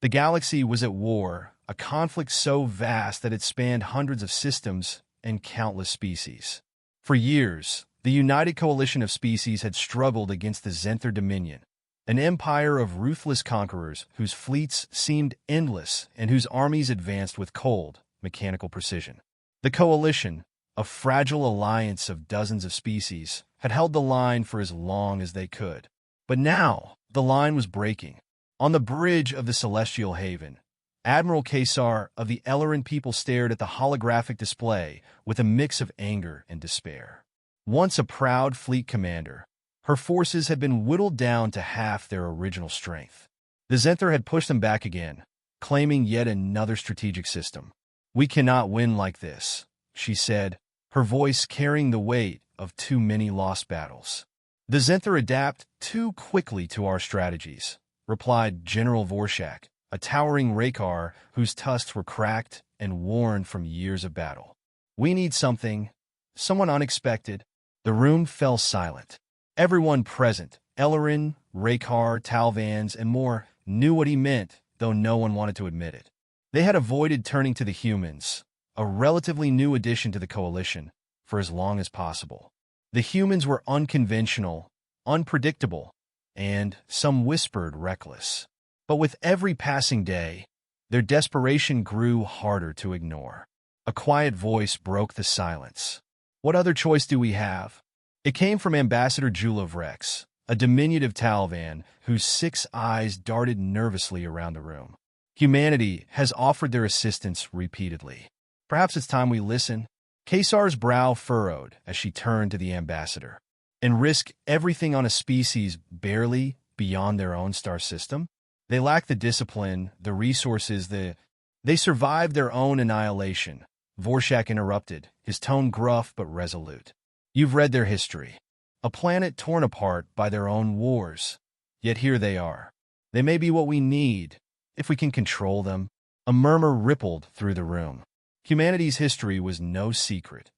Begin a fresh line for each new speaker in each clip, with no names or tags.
The galaxy was at war, a conflict so vast that it spanned hundreds of systems and countless species. For years, the United Coalition of Species had struggled against the Zenther Dominion, an empire of ruthless conquerors whose fleets seemed endless and whose armies advanced with cold, mechanical precision. The Coalition, a fragile alliance of dozens of species, had held the line for as long as they could. But now, the line was breaking. On the bridge of the Celestial Haven, Admiral Kesar of the Ellerin people stared at the holographic display with a mix of anger and despair. Once a proud fleet commander, her forces had been whittled down to half their original strength. The Zenther had pushed them back again, claiming yet another strategic system. "We cannot win like this," she said, her voice carrying the weight of too many lost battles. "The Zenther adapt too quickly to our strategies," replied General Vorshak, a towering Rakar whose tusks were cracked and worn from years of battle. "We need someone unexpected." The room fell silent. Everyone present, Ellerin, Rakar, Talvans, and more, knew what he meant, though no one wanted to admit it. They had avoided turning to the humans, a relatively new addition to the Coalition, for as long as possible. The humans were unconventional, unpredictable, and, some whispered, reckless. But with every passing day, their desperation grew harder to ignore. A quiet voice broke the silence. "What other choice do we have?" It came from Ambassador Julov Rex, a diminutive Talvan whose 6 eyes darted nervously around the room. "Humanity has offered their assistance repeatedly. Perhaps it's time we listen." Kesar's brow furrowed as she turned to the ambassador. "And risk everything on a species barely beyond their own star system? They lack the discipline, the resources, They survived their own annihilation," Vorshak interrupted, his tone gruff but resolute. "You've read their history. A planet torn apart by their own wars. Yet here they are. They may be what we need, if we can control them." A murmur rippled through the room. Humanity's history was no secret.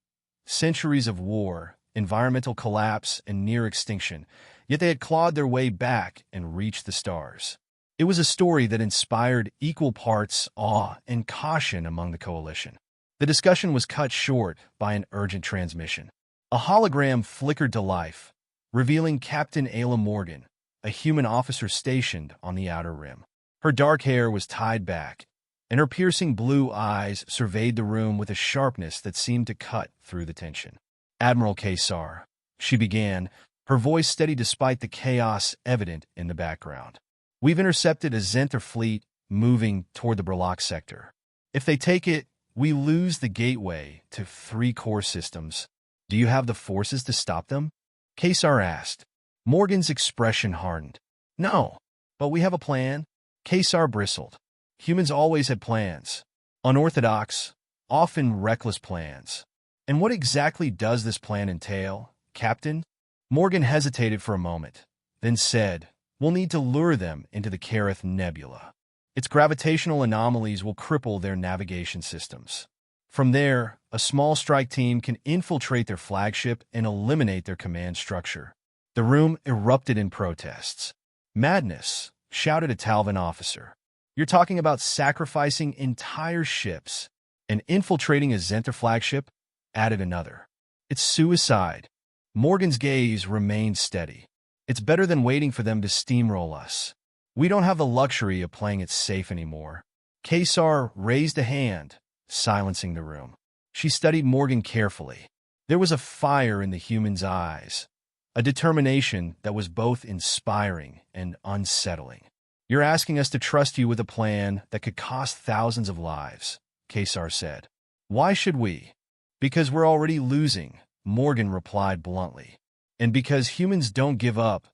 Centuries of war, environmental collapse, and near extinction, yet they had clawed their way back and reached the stars. It was a story that inspired equal parts awe and caution among the Coalition. The discussion was cut short by an urgent transmission. A hologram flickered to life, revealing Captain Ayla Morgan, a human officer stationed on the Outer Rim. Her dark hair was tied back, and her piercing blue eyes surveyed the room with a sharpness that seemed to cut through the tension. "Admiral Kesar," she began, her voice steady despite the chaos evident in the background. "We've intercepted a Zenther fleet moving toward the Brlock sector. If they take it, we lose the gateway to 3 core systems. Do you have the forces to stop them?" Kesar asked. Morgan's expression hardened. "No, but we have a plan." Kesar bristled. Humans always had plans. Unorthodox, often reckless plans. "And what exactly does this plan entail, Captain?" Morgan hesitated for a moment, then said, "We'll need to lure them into the Kareth Nebula. Its gravitational anomalies will cripple their navigation systems. From there, a small strike team can infiltrate their flagship and eliminate their command structure." The room erupted in protests. "Madness," shouted a Talvan officer. "You're talking about sacrificing entire ships and infiltrating a Zenther flagship," added another. "It's suicide." Morgan's gaze remained steady. "It's better than waiting for them to steamroll us. We don't have the luxury of playing it safe anymore." Kesar raised a hand, silencing the room. She studied Morgan carefully. There was a fire in the human's eyes, a determination that was both inspiring and unsettling. "You're asking us to trust you with a plan that could cost thousands of lives," Kesar said. "Why should we?" "Because we're already losing," Morgan replied bluntly. "And because humans don't give up,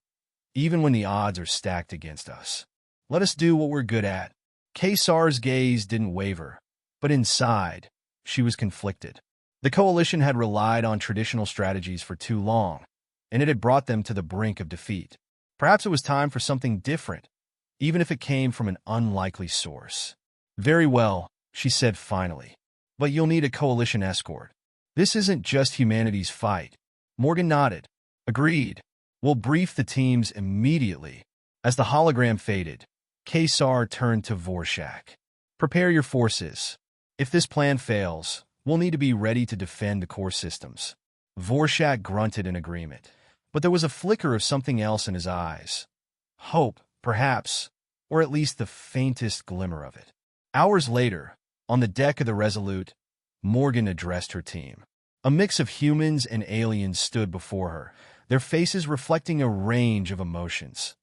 even when the odds are stacked against us. Let us do what we're good at." Kesar's gaze didn't waver, but inside, she was conflicted. The Coalition had relied on traditional strategies for too long, and it had brought them to the brink of defeat. Perhaps it was time for something different, even if it came from an unlikely source. "Very well," she said finally, "but you'll need a Coalition escort. This isn't just humanity's fight." Morgan nodded. "Agreed. We'll brief the teams immediately." As the hologram faded, Kesar turned to Vorshak. Prepare your forces. If this plan fails, we'll need to be ready to defend the core systems. Vorshak grunted in agreement, but there was a flicker of something else in his eyes. Hope, perhaps, or at least the faintest glimmer of it. Hours later, on the deck of the Resolute, Morgan addressed her team. A mix of humans and aliens stood before her, their faces reflecting a range of emotions: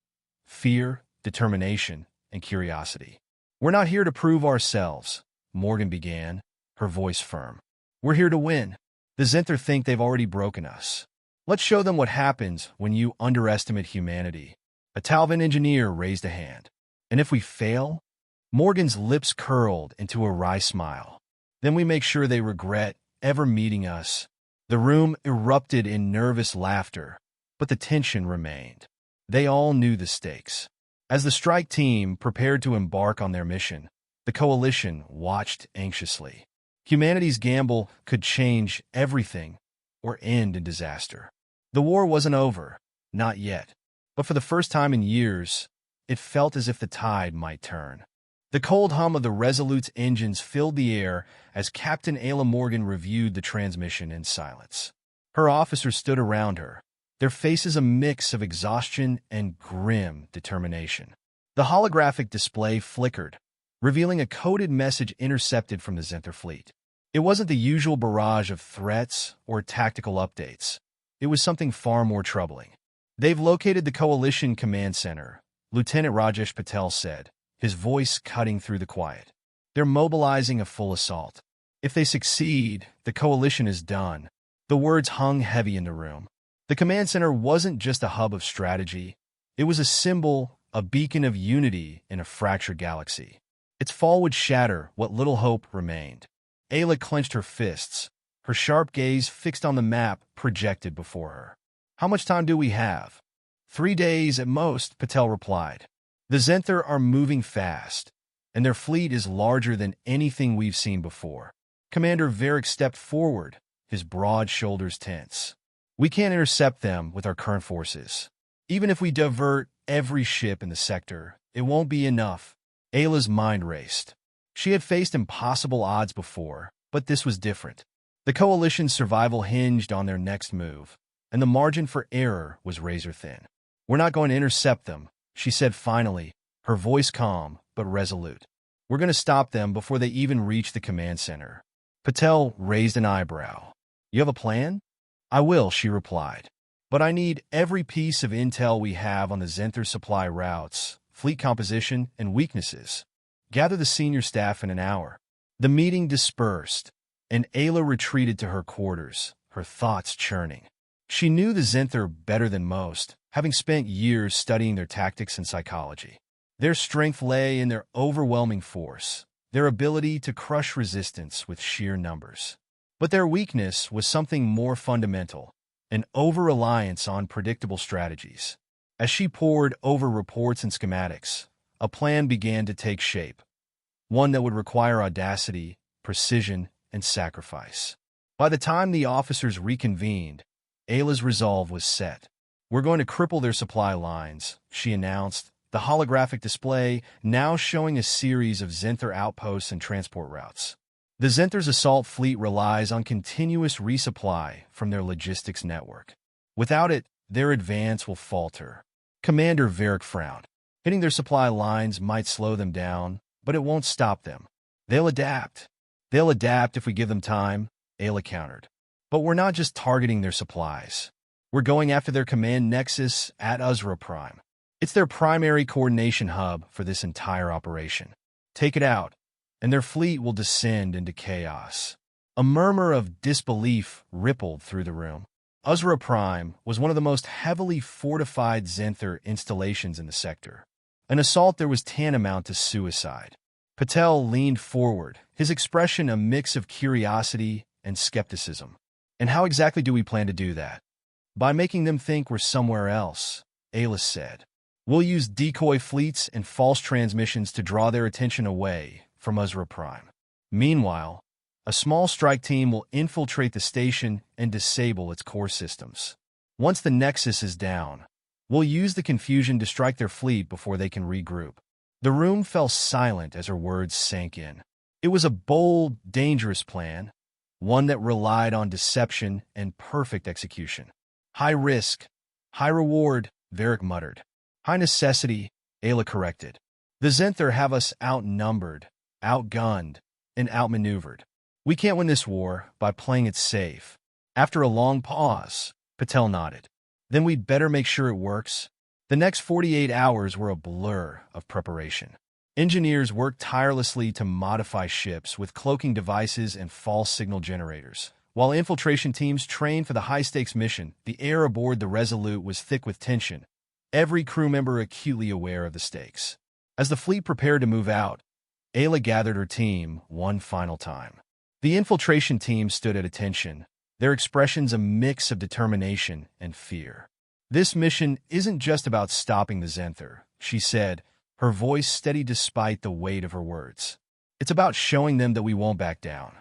fear, determination, and curiosity. "We're not here to prove ourselves," Morgan began, her voice firm. "We're here to win. The Zenther think they've already broken us. Let's show them what happens when you underestimate humanity." A Talvan engineer raised a hand. "And if we fail?" Morgan's lips curled into a wry smile. "Then we make sure they regret ever meeting us." The room erupted in nervous laughter, but the tension remained. They all knew the stakes. As the strike team prepared to embark on their mission, the coalition watched anxiously. Humanity's gamble could change everything or end in disaster. The war wasn't over, not yet, but for the first time in years, it felt as if the tide might turn. The cold hum of the Resolute's engines filled the air as Captain Ayla Morgan reviewed the transmission in silence. Her officers stood around her, their faces a mix of exhaustion and grim determination. The holographic display flickered, revealing a coded message intercepted from the Zenther fleet. It wasn't the usual barrage of threats or tactical updates. It was something far more troubling. "They've located the Coalition Command Center," Lieutenant Rajesh Patel said, his voice cutting through the quiet. "They're mobilizing a full assault. If they succeed, the Coalition is done." The words hung heavy in the room. The command center wasn't just a hub of strategy. It was a symbol, a beacon of unity in a fractured galaxy. Its fall would shatter what little hope remained. Ayla clenched her fists, her sharp gaze fixed on the map projected before her. "How much time do we have?" 3 days at most," Patel replied. "The Zenther are moving fast, and their fleet is larger than anything we've seen before." Commander Varric stepped forward, his broad shoulders tense. "We can't intercept them with our current forces. Even if we divert every ship in the sector, it won't be enough." Ayla's mind raced. She had faced impossible odds before, but this was different. The Coalition's survival hinged on their next move, and the margin for error was razor-thin. "We're not going to intercept them," she said finally, her voice calm but resolute. "We're going to stop them before they even reach the command center." Patel raised an eyebrow. "You have a plan?" "I will," she replied. "But I need every piece of intel we have on the Zenther supply routes, fleet composition, and weaknesses. Gather the senior staff in an hour." The meeting dispersed, and Ayla retreated to her quarters, her thoughts churning. She knew the Zenther better than most, having spent years studying their tactics and psychology. Their strength lay in their overwhelming force, their ability to crush resistance with sheer numbers. But their weakness was something more fundamental, an over-reliance on predictable strategies. As she pored over reports and schematics, a plan began to take shape, one that would require audacity, precision, and sacrifice. By the time the officers reconvened, Ayla's resolve was set. "We're going to cripple their supply lines," she announced, the holographic display now showing a series of Zenther outposts and transport routes. The Zenther's assault fleet relies on continuous resupply from their logistics network. Without it, their advance will falter. Commander Varric frowned. "Hitting their supply lines might slow them down, but it won't stop them. They'll adapt." "They'll adapt if we give them time," Ayla countered. "But we're not just targeting their supplies. We're going after their command nexus at Uzra Prime. It's their primary coordination hub for this entire operation. Take it out, and their fleet will descend into chaos." A murmur of disbelief rippled through the room. Uzra Prime was one of the most heavily fortified Zenther installations in the sector. An assault there was tantamount to suicide. Patel leaned forward, his expression a mix of curiosity and skepticism. "And how exactly do we plan to do that?" "By making them think we're somewhere else," Ayla said. "We'll use decoy fleets and false transmissions to draw their attention away from Uzra Prime. Meanwhile, a small strike team will infiltrate the station and disable its core systems. Once the nexus is down, we'll use the confusion to strike their fleet before they can regroup." The room fell silent as her words sank in. It was a bold, dangerous plan, one that relied on deception and perfect execution. High risk, high reward, Varric muttered. High necessity, Ayla corrected. The Zenther have us outnumbered, outgunned, and outmaneuvered. We can't win this war by playing it safe. After a long pause, Patel nodded. Then we'd better make sure it works. The next 48 hours were a blur of preparation. Engineers worked tirelessly to modify ships with cloaking devices and false signal generators. While infiltration teams trained for the high-stakes mission, the air aboard the Resolute was thick with tension, every crew member acutely aware of the stakes. As the fleet prepared to move out, Ayla gathered her team one final time. The infiltration team stood at attention, their expressions a mix of determination and fear. This mission isn't just about stopping the Zenther, she said, her voice steady despite the weight of her words. It's about showing them that we won't back down.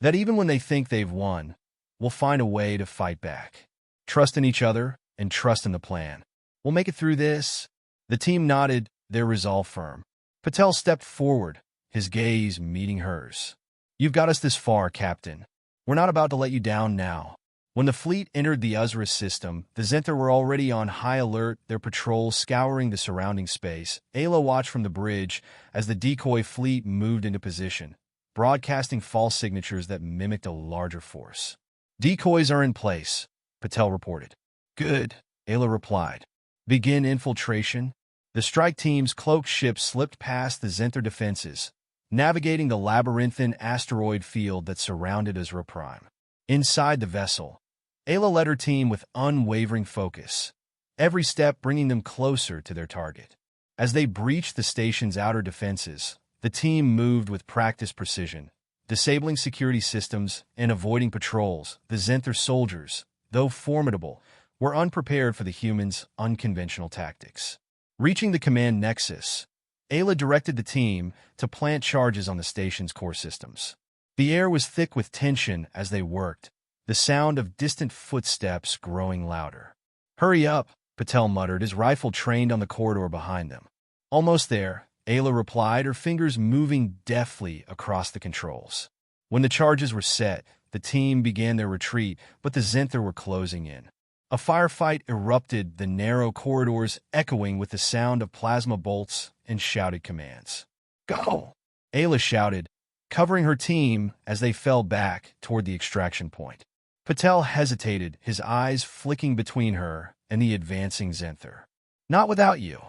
That even when they think they've won, we'll find a way to fight back. Trust in each other and trust in the plan. We'll make it through this. The team nodded, their resolve firm. Patel stepped forward, his gaze meeting hers. You've got us this far, Captain. We're not about to let you down now. When the fleet entered the Uzra system, the Zenther were already on high alert, their patrols scouring the surrounding space. Ayla watched from the bridge as the decoy fleet moved into position, broadcasting false signatures that mimicked a larger force. Decoys are in place, Patel reported. Good, Ayla replied. Begin infiltration. The strike team's cloaked ship slipped past the Zenther defenses, navigating the labyrinthine asteroid field that surrounded Uzra Prime. Inside the vessel, Ayla led her team with unwavering focus, every step bringing them closer to their target. As they breached the station's outer defenses, the team moved with practiced precision, disabling security systems and avoiding patrols. The Zenther soldiers, though formidable, were unprepared for the humans' unconventional tactics. Reaching the command nexus, Ayla directed the team to plant charges on the station's core systems. The air was thick with tension as they worked, the sound of distant footsteps growing louder. Hurry up, Patel muttered, his rifle trained on the corridor behind them. Almost there, Ayla replied, her fingers moving deftly across the controls. When the charges were set, the team began their retreat, but the Zenther were closing in. A firefight erupted, the narrow corridors echoing with the sound of plasma bolts and shouted commands. Go! Ayla shouted, covering her team as they fell back toward the extraction point. Patel hesitated, his eyes flicking between her and the advancing Zenther. Not without you.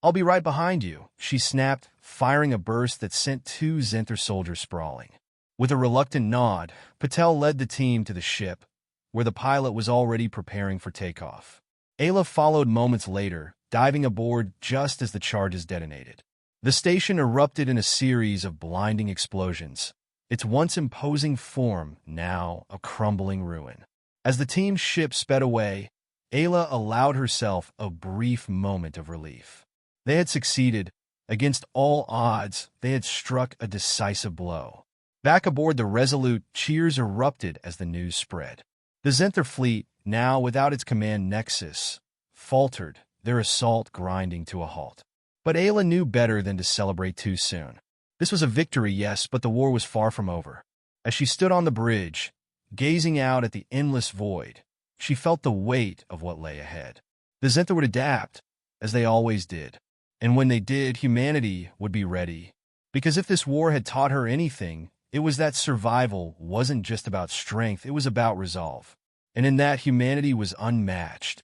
I'll be right behind you, she snapped, firing a burst that sent two Zenther soldiers sprawling. With a reluctant nod, Patel led the team to the ship, where the pilot was already preparing for takeoff. Ayla followed moments later, diving aboard just as the charges detonated. The station erupted in a series of blinding explosions, its once imposing form now a crumbling ruin. As the team's ship sped away, Ayla allowed herself a brief moment of relief. They had succeeded. Against all odds, they had struck a decisive blow. Back aboard the Resolute, cheers erupted as the news spread. The Zenther fleet, now without its command nexus, faltered, their assault grinding to a halt. But Ayla knew better than to celebrate too soon. This was a victory, yes, but the war was far from over. As she stood on the bridge, gazing out at the endless void, she felt the weight of what lay ahead. The Zenther would adapt, as they always did. And when they did, humanity would be ready. Because if this war had taught her anything, it was that survival wasn't just about strength, it was about resolve. And in that, humanity was unmatched.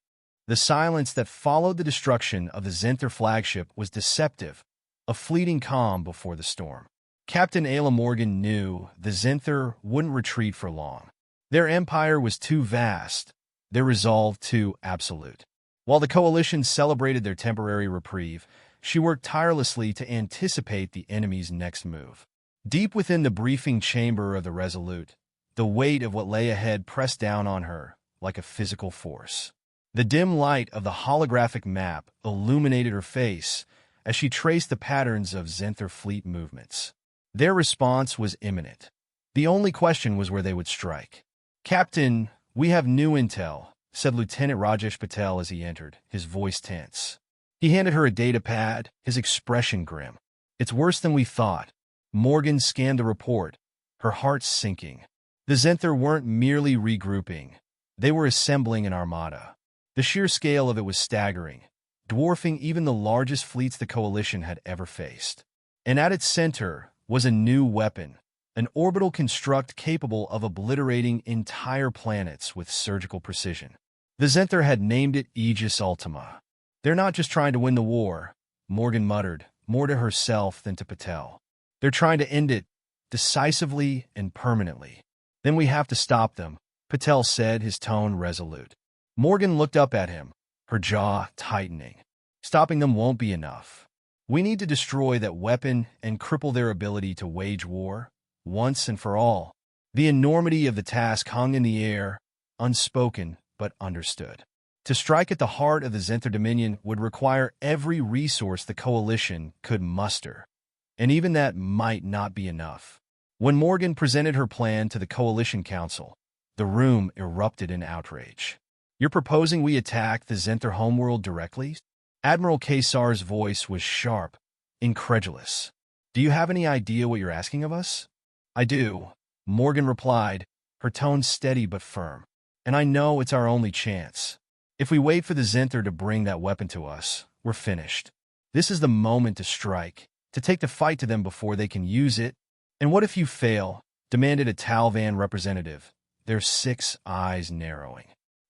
The silence that followed the destruction of the Zenther flagship was deceptive, a fleeting calm before the storm. Captain Ayla Morgan knew the Zenther wouldn't retreat for long. Their empire was too vast, their resolve too absolute. While the coalition celebrated their temporary reprieve, she worked tirelessly to anticipate the enemy's next move. Deep within the briefing chamber of the Resolute, the weight of what lay ahead pressed down on her like a physical force. The dim light of the holographic map illuminated her face as she traced the patterns of Zenther fleet movements. Their response was imminent. The only question was where they would strike. Captain, we have new intel, said Lieutenant Rajesh Patel as he entered, his voice tense. He handed her a data pad, his expression grim. It's worse than we thought. Morgan scanned the report, her heart sinking. The Zenther weren't merely regrouping. They were assembling an armada. The sheer scale of it was staggering, dwarfing even the largest fleets the Coalition had ever faced. And at its center was a new weapon, an orbital construct capable of obliterating entire planets with surgical precision. The Zenther had named it Aegis Ultima. They're not just trying to win the war, Morgan muttered, more to herself than to Patel. They're trying to end it, decisively and permanently. Then we have to stop them, Patel said, his tone resolute. Morgan looked up at him, her jaw tightening. Stopping them won't be enough. We need to destroy that weapon and cripple their ability to wage war, once and for all. The enormity of the task hung in the air, unspoken but understood. To strike at the heart of the Zenther Dominion would require every resource the Coalition could muster, and even that might not be enough. When Morgan presented her plan to the Coalition Council, the room erupted in outrage. You're proposing we attack the Zenther homeworld directly? Admiral Kesar's voice was sharp, incredulous. Do you have any idea what you're asking of us? I do, Morgan replied, her tone steady but firm. And I know it's our only chance. If we wait for the Zenther to bring that weapon to us, we're finished. This is the moment to strike, to take the fight to them before they can use it. And what if you fail? Demanded a Talvan representative, their 6 eyes narrowing.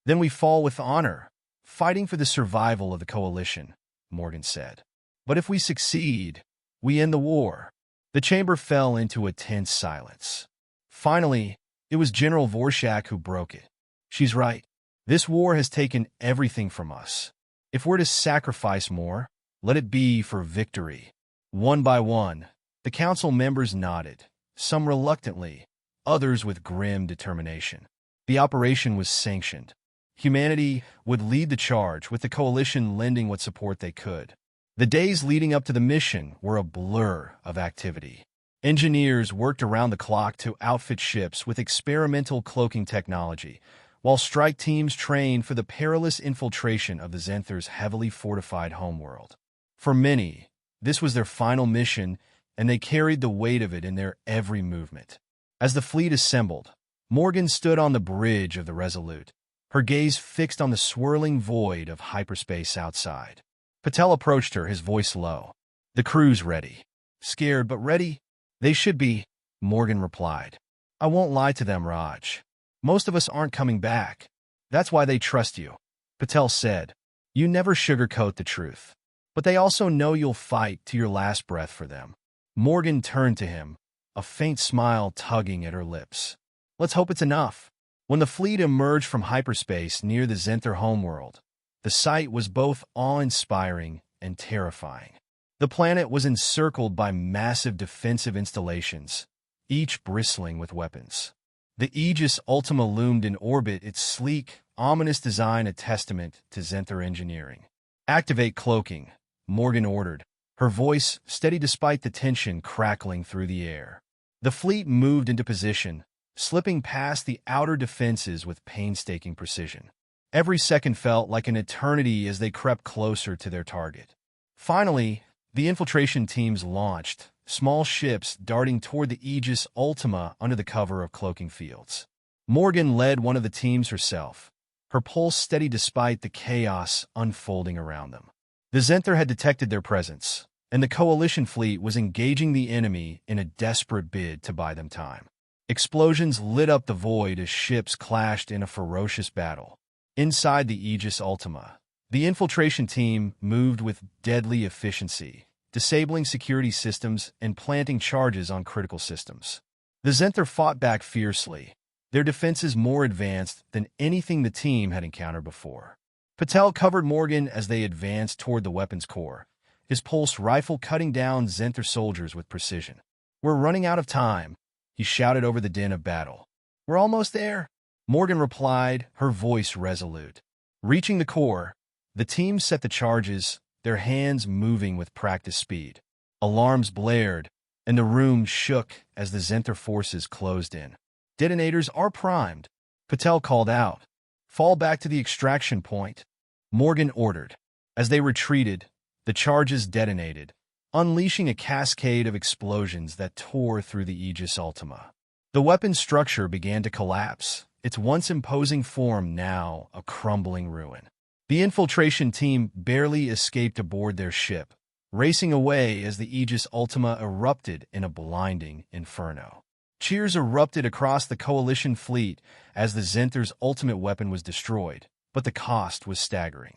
Then we fall with honor, fighting for the survival of the Coalition, Morgan said. But if we succeed, we end the war. The chamber fell into a tense silence. Finally, it was General Vorshak who broke it. She's right. This war has taken everything from us. If we're to sacrifice more, let it be for victory. One by one, the council members nodded, some reluctantly, others with grim determination. The operation was sanctioned. Humanity would lead the charge, with the Coalition lending what support they could. The days leading up to the mission were a blur of activity. Engineers worked around the clock to outfit ships with experimental cloaking technology, while strike teams trained for the perilous infiltration of the Zenther's heavily fortified homeworld. For many, this was their final mission, and they carried the weight of it in their every movement. As the fleet assembled, Morgan stood on the bridge of the Resolute, her gaze fixed on the swirling void of hyperspace outside. Patel approached her, his voice low. The crew's ready. Scared but ready? They should be, Morgan replied. I won't lie to them, Raj. Most of us aren't coming back. That's why they trust you, Patel said. You never sugarcoat the truth. But they also know you'll fight to your last breath for them. Morgan turned to him, a faint smile tugging at her lips. Let's hope it's enough. When the fleet emerged from hyperspace near the Zenther homeworld, the sight was both awe-inspiring and terrifying. The planet was encircled by massive defensive installations, each bristling with weapons. The Aegis Ultima loomed in orbit, its sleek, ominous design a testament to Zenther engineering. Activate cloaking, Morgan ordered, her voice steady despite the tension crackling through the air. The fleet moved into position, slipping past the outer defenses with painstaking precision. Every second felt like an eternity as they crept closer to their target. Finally, the infiltration teams launched, small ships darting toward the Aegis Ultima under the cover of cloaking fields. Morgan led one of the teams herself, her pulse steady despite the chaos unfolding around them. The Zenther had detected their presence, and the Coalition fleet was engaging the enemy in a desperate bid to buy them time. Explosions lit up the void as ships clashed in a ferocious battle. Inside the Aegis Ultima, the infiltration team moved with deadly efficiency, disabling security systems and planting charges on critical systems. The Zenther fought back fiercely, their defenses more advanced than anything the team had encountered before. Patel covered Morgan as they advanced toward the weapons core, his pulse rifle cutting down Zenther soldiers with precision. We're running out of time, he shouted over the din of battle. We're almost there, Morgan replied, her voice resolute. Reaching the core, the team set the charges, their hands moving with practiced speed. Alarms blared, and the room shook as the Zenther forces closed in. Detonators are primed, Patel called out. Fall back to the extraction point, Morgan ordered. As they retreated, the charges detonated, unleashing a cascade of explosions that tore through the Aegis Ultima. The weapon's structure began to collapse, its once imposing form now a crumbling ruin. The infiltration team barely escaped aboard their ship, racing away as the Aegis Ultima erupted in a blinding inferno. Cheers erupted across the Coalition fleet as the Zenthar's ultimate weapon was destroyed, but the cost was staggering.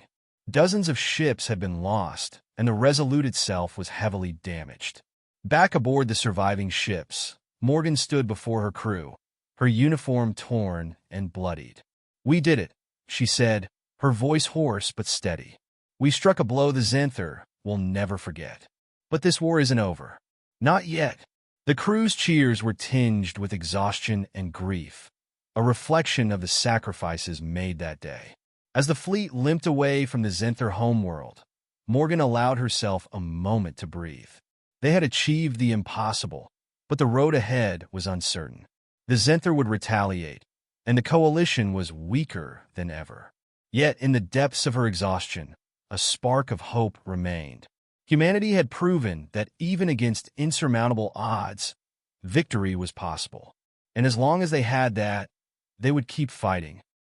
Dozens of ships had been lost, and the Resolute itself was heavily damaged. Back aboard the surviving ships, Morgan stood before her crew, her uniform torn and bloodied. "We did it," she said, her voice hoarse but steady. "We struck a blow the Zenthar will never forget. But this war isn't over. Not yet." The crew's cheers were tinged with exhaustion and grief, a reflection of the sacrifices made that day. As the fleet limped away from the Zenthar homeworld, Morgan allowed herself a moment to breathe. They had achieved the impossible, but the road ahead was uncertain. The Zenthar would retaliate, and the Coalition was weaker than ever. Yet, in the depths of her exhaustion, a spark of hope remained. Humanity had proven that even against insurmountable odds, victory was possible. And as long as they had that, they would keep fighting.